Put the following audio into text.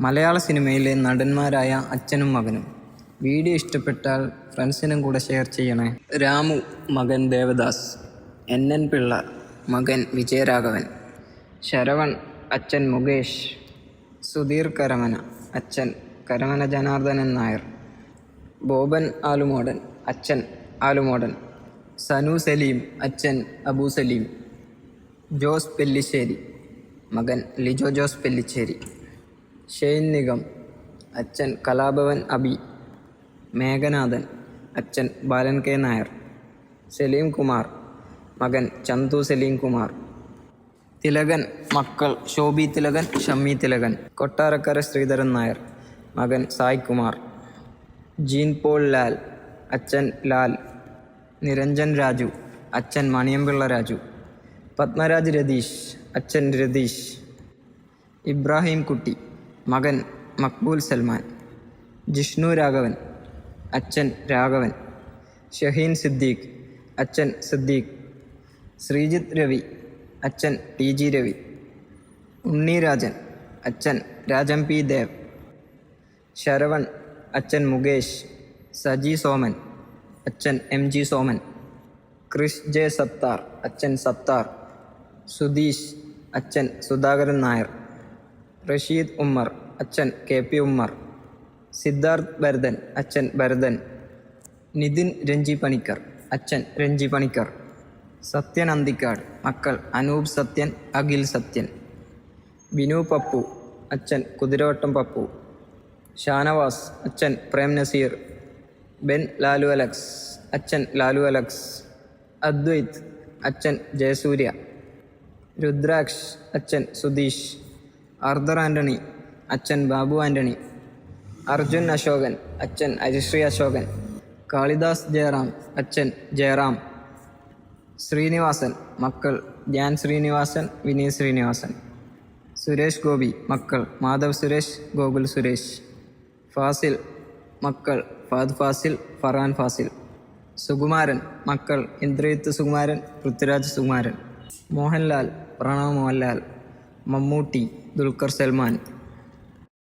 മലയാള സിനിമയിലെ നടന്മാരായ അച്ഛനും മകനും. വീഡിയോ ഇഷ്ടപ്പെട്ടാൽ ഫ്രണ്ട്സിനും കൂടെ ഷെയർ ചെയ്യണേ. രാമു മകൻ ദേവദാസ്, NN പിള്ള മകൻ വിജയരാഘവൻ, ശരവൺ അച്ഛൻ മുകേഷ്, സുധീർ കരമന അച്ഛൻ കരമന ജനാർദ്ദനൻ നായർ, ബോബൻ ആലുമോടൻ അച്ഛൻ ആലുമോടൻ, സനു സലീം അച്ഛൻ അബു സലീം, ജോസ് പെല്ലിശ്ശേരി മകൻ ലിജോ ജോസ് പെല്ലിശ്ശേരി, ഷെയ്ൻ നിഗം അച്ഛൻ കലാഭവൻ അബി, മേഘനാഥൻ അച്ഛൻ ബാലൻ കെ നായർ, സലീം കുമാർ മകൻ ചന്തു സലീം കുമാർ, തിലകൻ മക്കൾ ശോഭി തിലകൻ, ഷമ്മി തിലകൻ, കൊട്ടാരക്കര ശ്രീധരൻ നായർ മകൻ സായ് കുമാർ, ജീൻ പോൾ ലാൽ അച്ഛൻ ലാൽ, നിരഞ്ജൻ രാജു അച്ഛൻ മണിയമ്പിള്ള രാജു, പത്മരാജ് രതീഷ് അച്ഛൻ രതീഷ്, ഇബ്രാഹിം കുട്ടി മകൻ മക്ബൂൽ സൽമാൻ, ജിഷ്ണു രാഘവൻ അച്ഛൻ രാഘവൻ, ഷഹീൻ സിദ്ദീഖ് അച്ഛൻ സിദ്ദീഖ്, ശ്രീജിത്ത് രവി അച്ഛൻ TG രവി, ഉണ്ണി രാജൻ അച്ഛൻ രാജൻ P ദേവ്, ശരവൺ അച്ഛൻ മുകേഷ്, സജി സോമൻ അച്ഛൻ MG സോമൻ, ക്രിഷ് J സത്താർ അച്ഛൻ സത്താർ, സുധീഷ് അച്ഛൻ സുധാകരൻ നായർ, റഷീദ് ഉമ്മർ അച്ഛൻ KP ഉമ്മർ, സിദ്ധാർത്ഥ് ഭരതൻ അച്ഛൻ ഭരതൻ, നിതിൻ രഞ്ജി പണിക്കർ അച്ഛൻ രഞ്ജി പണിക്കർ, സത്യൻ അന്തിക്കാട് മക്കൾ അനൂപ് സത്യൻ, അഖിൽ സത്യൻ, ബിനു പപ്പു അച്ഛൻ കുതിരവട്ടം പപ്പു, ഷാനവാസ് അച്ഛൻ പ്രേം നസീർ, ബെൻ ലാലു അലക്സ് അച്ഛൻ ലാലു അലക്സ്, അദ്വൈത് അച്ഛൻ ജയസൂര്യ, രുദ്രാക്ഷ് അച്ഛൻ സുധീഷ്, ആർദർ ആൻ്റണി അച്ഛൻ ബാബു ആൻ്റണി, അർജുൻ അശോകൻ അച്ഛൻ അരിശ്രീ അശോകൻ, കാളിദാസ് ജയറാം അച്ഛൻ ജയറാം, ശ്രീനിവാസൻ മക്കൾ ധ്യാൻ ശ്രീനിവാസൻ, വിനീത് ശ്രീനിവാസൻ, സുരേഷ് ഗോപി മക്കൾ മാധവ് സുരേഷ്, ഗോകുൽ സുരേഷ്, ഫാസിൽ മക്കൾ ഫാദ് ഫാസിൽ, ഫറാൻ ഫാസിൽ, സുകുമാരൻ മക്കൾ ഇന്ദ്രജിത്ത് സുകുമാരൻ, പൃഥ്വിരാജ് സുകുമാരൻ, മോഹൻലാൽ പ്രണവ് മോഹൻലാൽ, മമ്മൂട്ടി ദുൽഖർ സൽമാൻ.